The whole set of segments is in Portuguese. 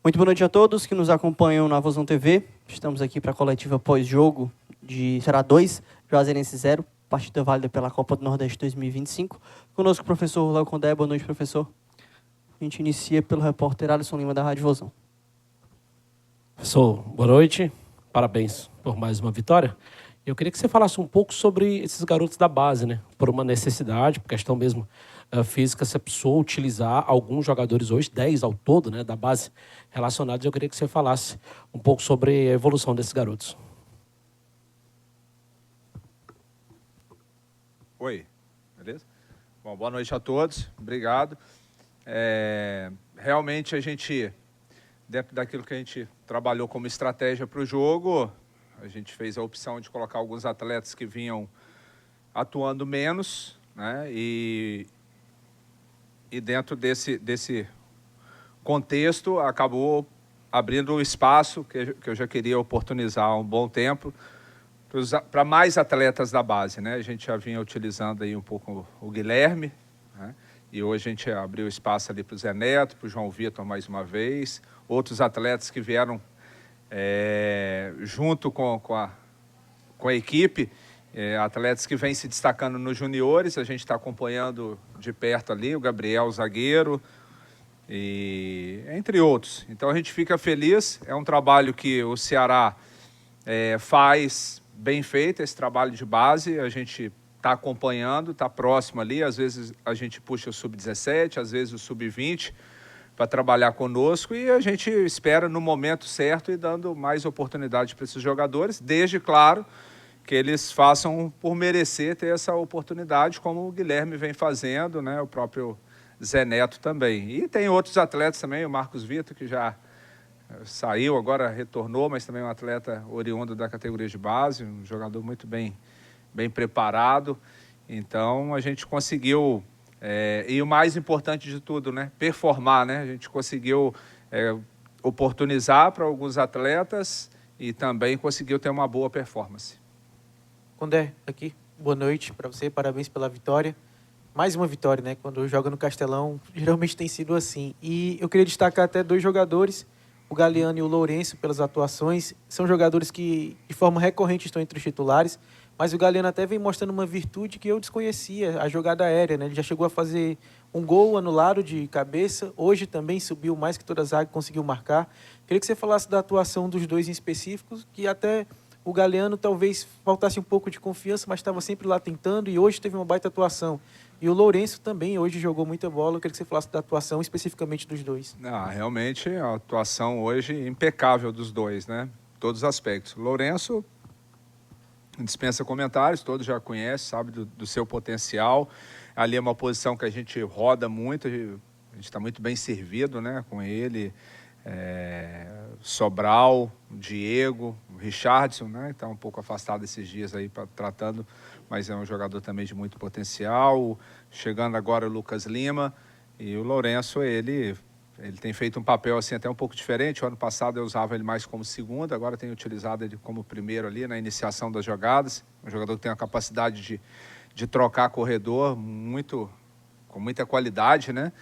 Muito boa noite a todos que nos acompanham na Vozão TV. Estamos aqui para a coletiva pós-jogo de Será 2, Juazeirense 0, partida válida pela Copa do Nordeste 2025. Conosco o professor Léo Condé. Boa noite, professor. A gente inicia pelo repórter Alisson Lima, da Rádio Vozão. Professor, boa noite. Parabéns por mais uma vitória. Eu queria que você falasse um pouco sobre esses garotos da base, né? Por uma necessidade, por questão mesmo física, você precisou utilizar alguns jogadores hoje, 10 ao todo, né, da base relacionados. Eu queria que você falasse um pouco sobre a evolução desses garotos. Oi, beleza? Bom, boa noite a todos, obrigado. Realmente a gente, dentro daquilo que a gente trabalhou como estratégia para o jogo, a gente fez a opção de colocar alguns atletas que vinham atuando menos, né? E dentro desse contexto acabou abrindo o espaço que eu já queria oportunizar há um bom tempo para mais atletas da base, né? A gente já vinha utilizando aí um pouco o Guilherme, né? E hoje a gente abriu espaço ali para o Zé Neto, para o João Vitor mais uma vez, outros atletas que vieram junto com a equipe, atletas que vêm se destacando nos juniores. A gente está acompanhando de perto ali o Gabriel, o zagueiro, e entre outros. Então a gente fica feliz, é um trabalho que o Ceará faz bem feito, esse trabalho de base, a gente está acompanhando, está próximo ali, às vezes a gente puxa o sub-17, às vezes o sub-20, para trabalhar conosco, e a gente espera no momento certo e dando mais oportunidade para esses jogadores, desde, claro, que eles façam por merecer ter essa oportunidade, como o Guilherme vem fazendo, né? O próprio Zé Neto também. E tem outros atletas também, o Marcos Vitor, que já saiu, agora retornou, mas também é um atleta oriundo da categoria de base, um jogador muito bem preparado. Então a gente conseguiu, e o mais importante de tudo, né? Performar, né? A gente conseguiu oportunizar para alguns atletas e também conseguiu ter uma boa performance. Condé, aqui, boa noite para você, parabéns pela vitória. Mais uma vitória, né? Quando joga no Castelão, geralmente tem sido assim. E eu queria destacar até dois jogadores, o Galeano e o Lourenço, pelas atuações. São jogadores que, de forma recorrente, estão entre os titulares, mas o Galeano até vem mostrando uma virtude que eu desconhecia, a jogada aérea, né? Ele já chegou a fazer um gol anulado de cabeça, hoje também subiu mais que toda a zaga, conseguiu marcar. Queria que você falasse da atuação dos dois em específicos, que até o Galeano talvez faltasse um pouco de confiança, mas estava sempre lá tentando, e hoje teve uma baita atuação. E o Lourenço também hoje jogou muita bola. Eu queria que você falasse da atuação especificamente dos dois. Realmente a atuação hoje impecável dos dois, né? Todos os aspectos. O Lourenço dispensa comentários, todos já conhecem, sabe do seu potencial. Ali é uma posição que a gente roda muito, a gente está muito bem servido, né, com ele. Sobral, Diego, Richardson, né? Está um pouco afastado esses dias aí tratando, mas é um jogador também de muito potencial. Chegando agora o Lucas Lima, e o Lourenço, ele tem feito um papel assim até um pouco diferente. O ano passado eu usava ele mais como segundo, agora tenho utilizado ele como primeiro ali na iniciação das jogadas. Um jogador que tem a capacidade de trocar corredor com muita qualidade, né?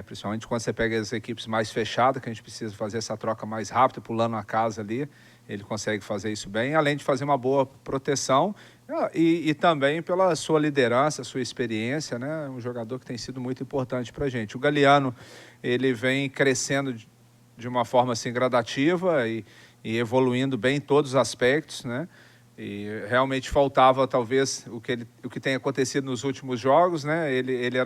Principalmente quando você pega as equipes mais fechadas, que a gente precisa fazer essa troca mais rápida, pulando a casa ali, ele consegue fazer isso bem, além de fazer uma boa proteção e também pela sua liderança, sua experiência, né? Um jogador que tem sido muito importante para a gente. O Galeano, ele vem crescendo de uma forma assim gradativa e evoluindo bem em todos os aspectos, né? E realmente faltava talvez o que tem acontecido nos últimos jogos, né? Ele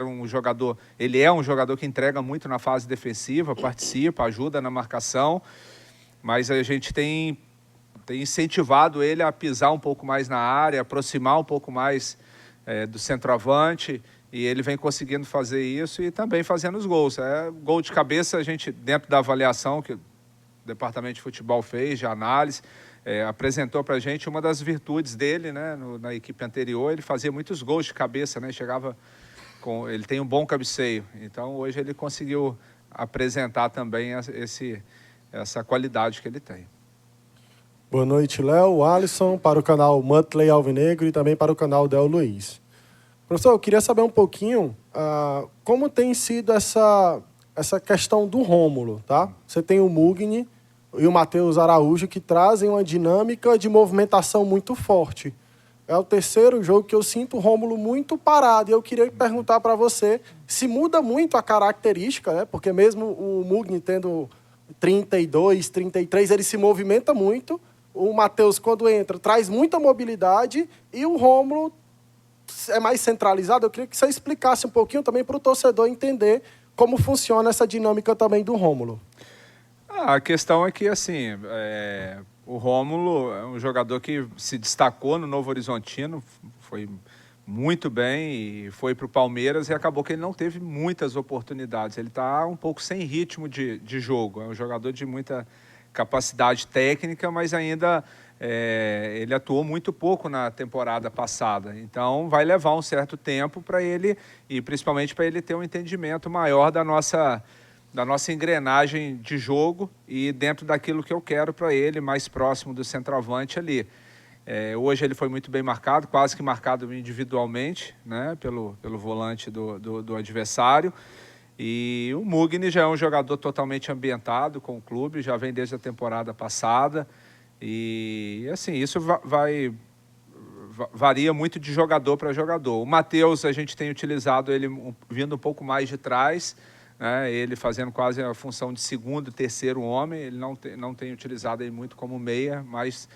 é um jogador que entrega muito na fase defensiva, participa, ajuda na marcação, mas a gente tem incentivado ele a pisar um pouco mais na área, aproximar um pouco mais do centroavante, e ele vem conseguindo fazer isso e também fazendo os gols. Gol de cabeça, a gente, dentro da avaliação que o Departamento de Futebol fez, de análise, apresentou para a gente uma das virtudes dele, né? Na equipe anterior, ele fazia muitos gols de cabeça, né? Ele tem um bom cabeceio, então hoje ele conseguiu apresentar também essa qualidade que ele tem. Boa noite, Léo, Alisson, para o canal Mutley Alvinegro e também para o canal Del Luiz. Professor, eu queria saber um pouquinho como tem sido essa essa questão do Rômulo, tá? Você tem o Mugni e o Matheus Araújo que trazem uma dinâmica de movimentação muito forte. É o terceiro jogo que eu sinto o Rômulo muito parado. E eu queria perguntar para você se muda muito a característica, né? Porque mesmo o Mugni tendo 32, 33, ele se movimenta muito. O Matheus, quando entra, traz muita mobilidade. E o Rômulo é mais centralizado. Eu queria que você explicasse um pouquinho também para o torcedor entender como funciona essa dinâmica também do Rômulo. A questão é que, assim, o Rômulo é um jogador que se destacou no Novo Horizontino, foi muito bem e foi para o Palmeiras e acabou que ele não teve muitas oportunidades. Ele está um pouco sem ritmo de jogo. É um jogador de muita capacidade técnica, mas ainda ele atuou muito pouco na temporada passada. Então vai levar um certo tempo para ele, e principalmente para ele ter um entendimento maior da nossa engrenagem de jogo e dentro daquilo que eu quero para ele, mais próximo do centroavante ali. Hoje ele foi muito bem marcado, quase que marcado individualmente, né, pelo volante do adversário. E o Mugni já é um jogador totalmente ambientado com o clube, já vem desde a temporada passada. E assim, isso varia muito de jogador para jogador. O Matheus, a gente tem utilizado ele vindo um pouco mais de trás, né, ele fazendo quase a função de segundo, terceiro homem. Ele não tem utilizado ele muito como meia, mas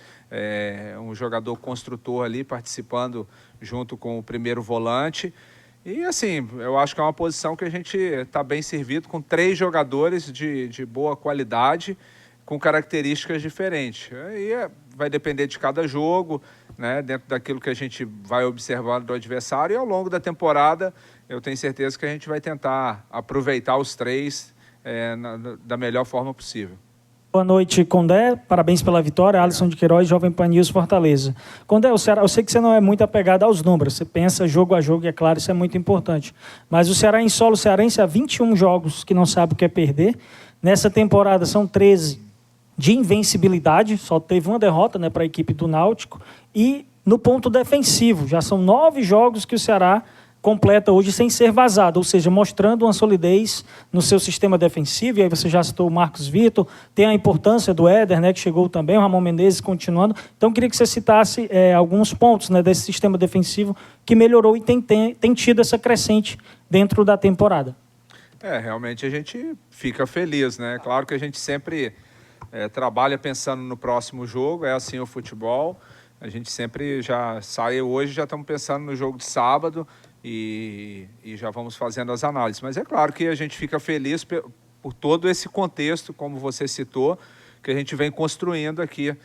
um jogador construtor ali, participando junto com o primeiro volante. E assim, eu acho que é uma posição que a gente está bem servido, com 3 jogadores de boa qualidade, com características diferentes. Aí vai depender de cada jogo, né, dentro daquilo que a gente vai observando do adversário, e ao longo da temporada eu tenho certeza que a gente vai tentar aproveitar os 3 da melhor forma possível. Boa noite, Condé. Parabéns pela vitória. Alisson de Queiroz, Jovem Pan News, Fortaleza. Condé, o Ceará, eu sei que você não é muito apegado aos números. Você pensa jogo a jogo, e é claro, isso é muito importante. Mas o Ceará em solo cearense há 21 jogos que não sabe o que é perder. Nessa temporada são 13 de invencibilidade. Só teve uma derrota, né, para a equipe do Náutico. E no ponto defensivo, já são 9 jogos que o Ceará completa hoje sem ser vazado, ou seja, mostrando uma solidez no seu sistema defensivo. E aí você já citou o Marcos Vitor, tem a importância do Éder, né, que chegou também, o Ramon Menezes continuando. Então, queria que você citasse alguns pontos, né, desse sistema defensivo que melhorou e tem tido essa crescente dentro da temporada. Realmente a gente fica feliz, né? Claro que a gente sempre trabalha pensando no próximo jogo, é assim o futebol. A gente sempre já sai hoje, já estamos pensando no jogo de sábado, e já vamos fazendo as análises. Mas é claro que a gente fica feliz por todo esse contexto, como você citou, que a gente vem construindo aqui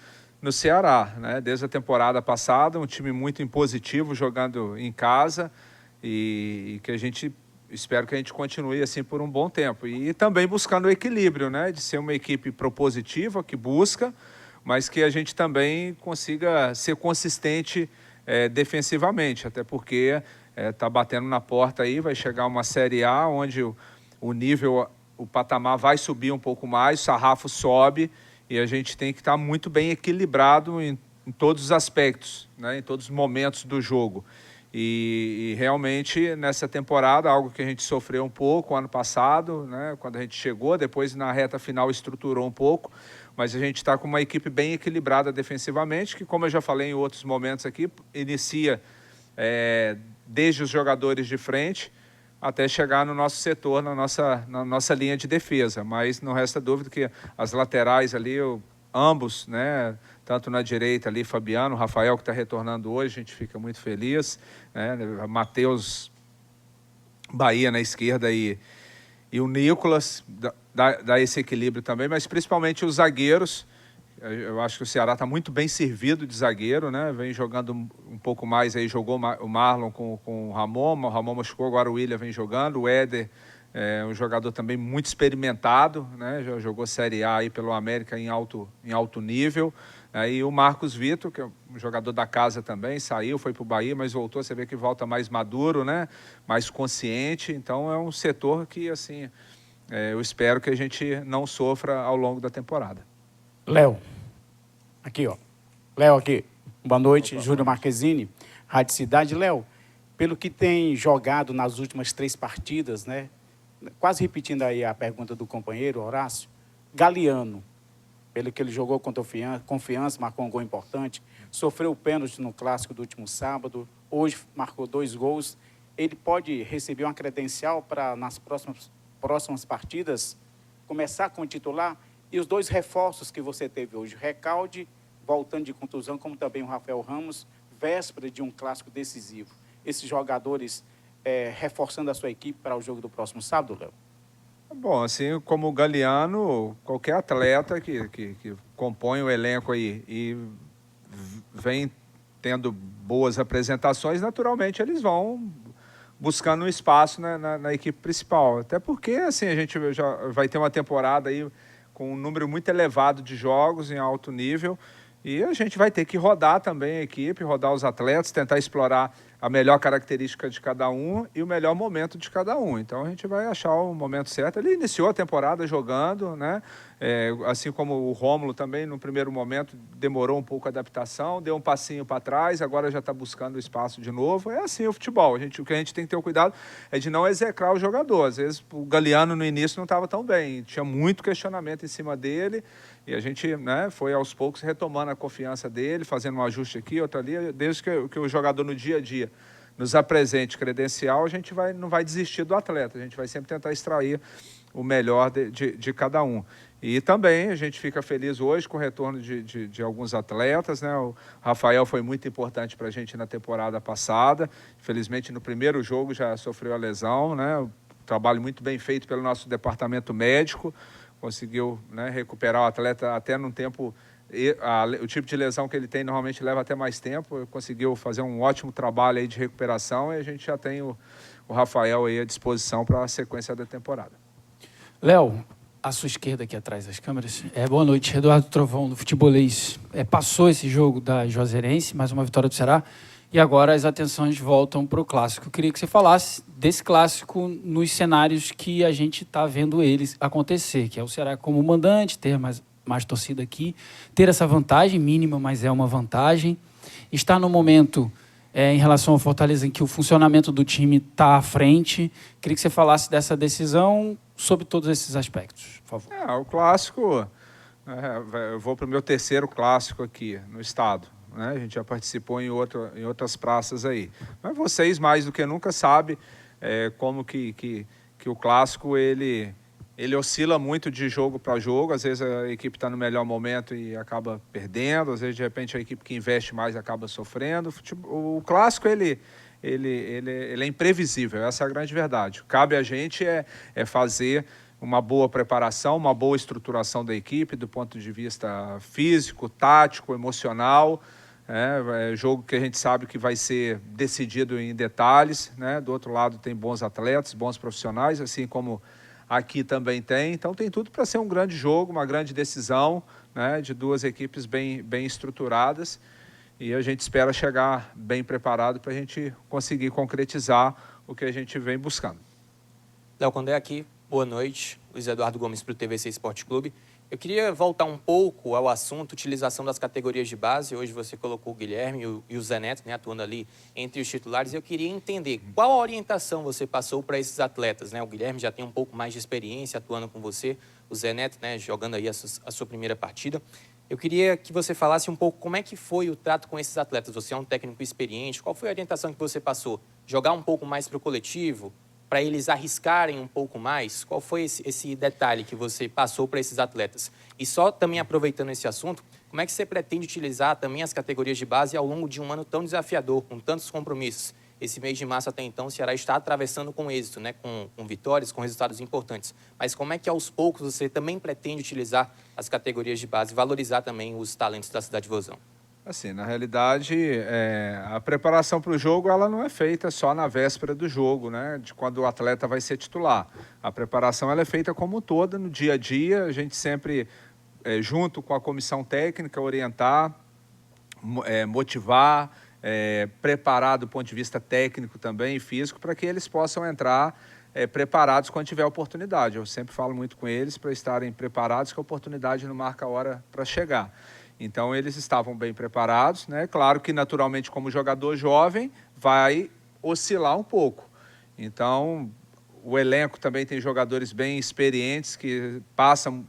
no Ceará, né? Desde a temporada passada, um time muito impositivo, jogando em casa, e que a gente espero que a gente continue assim por um bom tempo. E também buscando o equilíbrio, né? De ser uma equipe propositiva, que busca, mas que a gente também consiga ser consistente defensivamente, até porque está batendo na porta aí, vai chegar uma Série A onde o nível, o patamar vai subir um pouco mais, o sarrafo sobe, e a gente tem que estar muito bem equilibrado em todos os aspectos, né, em todos os momentos do jogo. E realmente nessa temporada, algo que a gente sofreu um pouco ano passado, né, quando a gente chegou, depois na reta final estruturou um pouco, mas a gente está com uma equipe bem equilibrada defensivamente, que, como eu já falei em outros momentos aqui, inicia desde os jogadores de frente até chegar no nosso setor, na nossa linha de defesa. Mas não resta dúvida que as laterais ali, ambos, né, tanto na direita ali, Fabiano, Rafael, que está retornando hoje, a gente fica muito feliz, né, Matheus Bahia na esquerda e o Nicolas, dá esse equilíbrio também, mas principalmente os zagueiros. Eu acho que o Ceará está muito bem servido de zagueiro, né? Vem jogando um pouco mais aí, jogou o Marlon com o Ramon machucou, agora o William vem jogando, o Éder é um jogador também muito experimentado, né? Já jogou Série A aí pelo América em alto nível. E o Marcos Vitor, que é um jogador da casa também, saiu, foi para o Bahia, mas voltou, você vê que volta mais maduro, né? Mais consciente. Então é um setor que, assim, eu espero que a gente não sofra ao longo da temporada. Léo, aqui, ó. Léo aqui. Boa noite, Júlio Marquezine, Rádio Cidade. Léo, pelo que tem jogado nas últimas 3 partidas, né? quase repetindo aí a pergunta do companheiro, Horácio, Galeano, pelo que ele jogou contra o Confiança, marcou um gol importante, sofreu o pênalti no clássico do último sábado, hoje marcou 2 gols. Ele pode receber uma credencial para, nas próximas partidas, começar com o titular? E os 2 reforços que você teve hoje, Recalde, voltando de contusão, como também o Rafael Ramos, véspera de um clássico decisivo. Esses jogadores reforçando a sua equipe para o jogo do próximo sábado, Léo? Bom, assim como o Galeano, qualquer atleta que compõe o elenco aí e vem tendo boas apresentações, naturalmente eles vão buscando um espaço na equipe principal. Até porque assim, a gente já vai ter uma temporada aí com um número muito elevado de jogos em alto nível e a gente vai ter que rodar também a equipe, rodar os atletas, tentar explorar a melhor característica de cada um e o melhor momento de cada um. Então a gente vai achar o momento certo. Ele iniciou a temporada jogando, né? Assim como o Rômulo também, no primeiro momento, demorou um pouco a adaptação, deu um passinho para trás, agora já está buscando o espaço de novo. É assim o futebol. O que a gente tem que ter o cuidado é de não execrar o jogador. Às vezes o Galeano no início não estava tão bem, tinha muito questionamento em cima dele e a gente, né, foi aos poucos retomando a confiança dele, fazendo um ajuste aqui, outro ali, desde que o jogador no dia a dia nos apresente credencial, a gente não vai desistir do atleta, a gente vai sempre tentar extrair o melhor de cada um. E também a gente fica feliz hoje com o retorno de alguns atletas, né? O Rafael foi muito importante para a gente na temporada passada, infelizmente no primeiro jogo já sofreu a lesão, né? Um trabalho muito bem feito pelo nosso departamento médico, conseguiu, né, recuperar o atleta até num tempo. O tipo de lesão que ele tem normalmente leva até mais tempo, conseguiu fazer um ótimo trabalho aí de recuperação e a gente já tem o Rafael aí à disposição para a sequência da temporada. Léo, à sua esquerda aqui atrás das câmeras, boa noite, Eduardo Trovão do Futebolês. Passou esse jogo da Juazeirense, mais uma vitória do Ceará, e agora as atenções voltam para o clássico. Eu queria que você falasse desse clássico nos cenários que a gente está vendo eles acontecer, que é o Ceará como mandante, ter mais torcida aqui, ter essa vantagem mínima, mas é uma vantagem. Está no momento, em relação ao Fortaleza, em que o funcionamento do time está à frente. Queria que você falasse dessa decisão sobre todos esses aspectos, por favor. O clássico, eu vou para o meu terceiro clássico aqui no estado, né? A gente já participou em outras praças aí. Mas vocês, mais do que nunca, sabem como que o clássico, ele oscila muito de jogo para jogo, às vezes a equipe está no melhor momento e acaba perdendo, às vezes de repente a equipe que investe mais acaba sofrendo. O clássico ele é imprevisível, essa é a grande verdade. Cabe a gente fazer uma boa preparação, uma boa estruturação da equipe do ponto de vista físico, tático, emocional. É jogo que a gente sabe que vai ser decidido em detalhes, né? Do outro lado tem bons atletas, bons profissionais, assim como aqui também tem, então tem tudo para ser um grande jogo, uma grande decisão, né, de duas equipes bem estruturadas e a gente espera chegar bem preparado para a gente conseguir concretizar o que a gente vem buscando. Léo Condé aqui, boa noite, Luiz Eduardo Gomes para o TVC Esporte Clube. Eu queria voltar um pouco ao assunto utilização das categorias de base. Hoje você colocou o Guilherme e o Zé Neto, né, atuando ali entre os titulares. Eu queria entender qual a orientação você passou para esses atletas, né? O Guilherme já tem um pouco mais de experiência atuando com você, o Zé Neto, né, jogando aí a sua primeira partida. Eu queria que você falasse um pouco como é que foi o trato com esses atletas. Você é um técnico experiente, qual foi a orientação que você passou? Jogar um pouco mais para o coletivo? Para eles arriscarem um pouco mais? Qual foi esse detalhe que você passou para esses atletas? E só também aproveitando esse assunto, como é que você pretende utilizar também as categorias de base ao longo de um ano tão desafiador, com tantos compromissos? Esse mês de março até então, o Ceará está atravessando com êxito, né? com vitórias, com resultados importantes. Mas como é que aos poucos você também pretende utilizar as categorias de base e valorizar também os talentos da cidade de Vozão? Assim, na realidade, a preparação para o jogo ela não é feita só na véspera do jogo, né, de quando o atleta vai ser titular. A preparação ela é feita como toda, no dia a dia, a gente sempre, junto com a comissão técnica, orientar, motivar, preparar do ponto de vista técnico também e físico, para que eles possam entrar preparados quando tiver oportunidade. Eu sempre falo muito com eles para estarem preparados, que a oportunidade não marca a hora para chegar. Então, eles estavam bem preparados, né? Claro que, naturalmente, como jogador jovem, vai oscilar um pouco. Então, o elenco também tem jogadores bem experientes que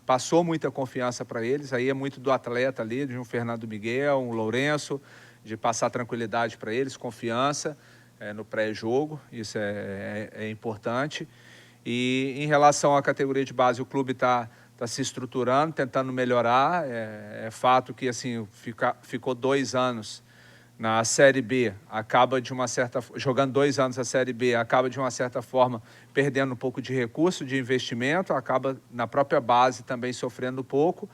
passou muita confiança para eles. Aí é muito do atleta ali, de um Fernando Miguel, um Lourenço, de passar tranquilidade para eles, confiança no pré-jogo. Isso é importante. E em relação à categoria de base, o clube está se estruturando, tentando melhorar. É fato que assim ficou 2 anos na Série B, jogando 2 anos a Série B, acaba de uma certa forma perdendo um pouco de recurso, de investimento, acaba na própria base também sofrendo um pouco,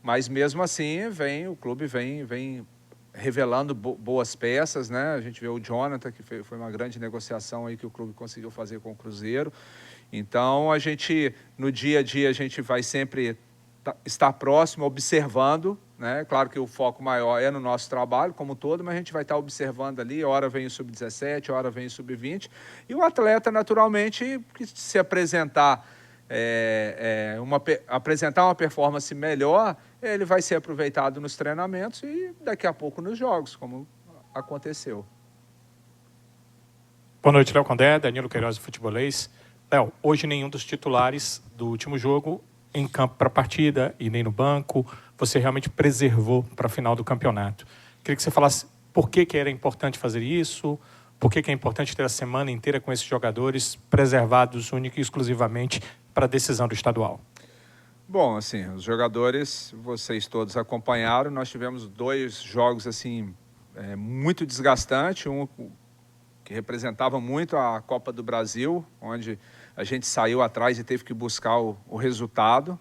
mas mesmo assim o clube vem revelando boas peças, né? A gente vê o Jonathan, que foi uma grande negociação aí que o clube conseguiu fazer com o Cruzeiro. Então, no dia a dia, a gente vai sempre estar próximo, observando, né? Claro que o foco maior é no nosso trabalho, como um todo, mas a gente vai estar observando ali, hora vem o sub-17, hora vem o sub-20, e o atleta, naturalmente, que se apresentar uma performance melhor, ele vai ser aproveitado nos treinamentos e daqui a pouco nos jogos, como aconteceu. Boa noite, Léo Condé, Danilo Queiroz do Futebolês. Léo, hoje nenhum dos titulares do último jogo em campo para a partida e nem no banco, você realmente preservou para a final do campeonato. Queria que você falasse por que era importante fazer isso, por que é importante ter a semana inteira com esses jogadores preservados única e exclusivamente para a decisão do estadual. Bom, assim, os jogadores, vocês todos acompanharam, nós tivemos 2 jogos assim muito desgastantes, um que representava muito a Copa do Brasil, onde a gente saiu atrás e teve que buscar o resultado.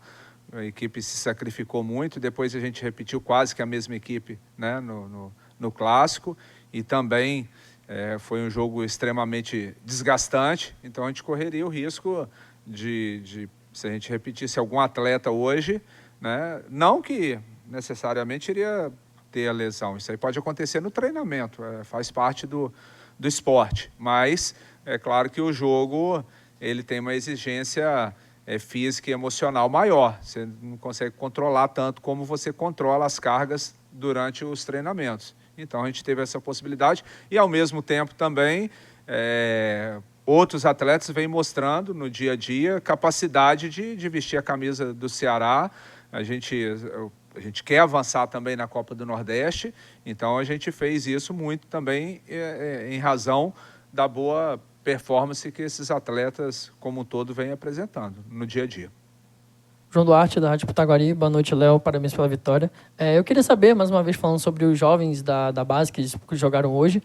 A equipe se sacrificou muito, depois a gente repetiu quase que a mesma equipe, né, no Clássico, e também foi um jogo extremamente desgastante, então a gente correria o risco de se a gente repetisse algum atleta hoje, né, não que necessariamente iria ter a lesão, isso aí pode acontecer no treinamento, faz parte do esporte, mas é claro que o jogo ele tem uma exigência física e emocional maior, você não consegue controlar tanto como você controla as cargas durante os treinamentos. Então a gente teve essa possibilidade e ao mesmo tempo também outros atletas vêm mostrando no dia a dia capacidade de vestir a camisa do Ceará. A gente quer avançar também na Copa do Nordeste, então a gente fez isso muito também em razão da boa performance que esses atletas como um todo vêm apresentando no dia a dia. João Duarte, da Rádio Pitaguari. Boa noite, Léo. Parabéns pela vitória. Eu queria saber, mais uma vez, falando sobre os jovens da base que jogaram hoje,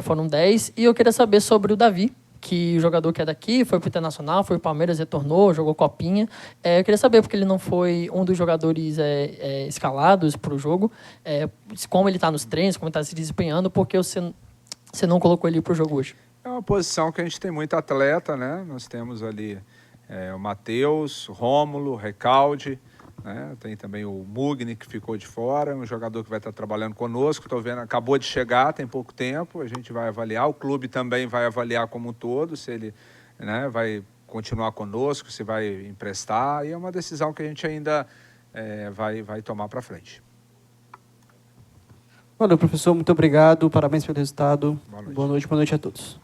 foram 10, e eu queria saber sobre o Davi, que o jogador que é daqui, foi para o Internacional, foi para o Palmeiras, retornou, jogou Copinha. Eu queria saber porque ele não foi um dos jogadores escalados para o jogo, como ele está nos treinos, como ele está se desempenhando, porque você não colocou ele para o jogo hoje. É uma posição que a gente tem muito atleta, né? Nós temos ali o Matheus, o Rômulo, o Recalde, né? Tem também o Mugni, que ficou de fora, um jogador que vai estar trabalhando conosco. Estou vendo, acabou de chegar, tem pouco tempo, a gente vai avaliar. O clube também vai avaliar como um todo, se ele, né, vai continuar conosco, se vai emprestar. E é uma decisão que a gente ainda vai tomar para frente. Valeu, professor. Muito obrigado. Parabéns pelo resultado. Boa noite. Boa noite a todos.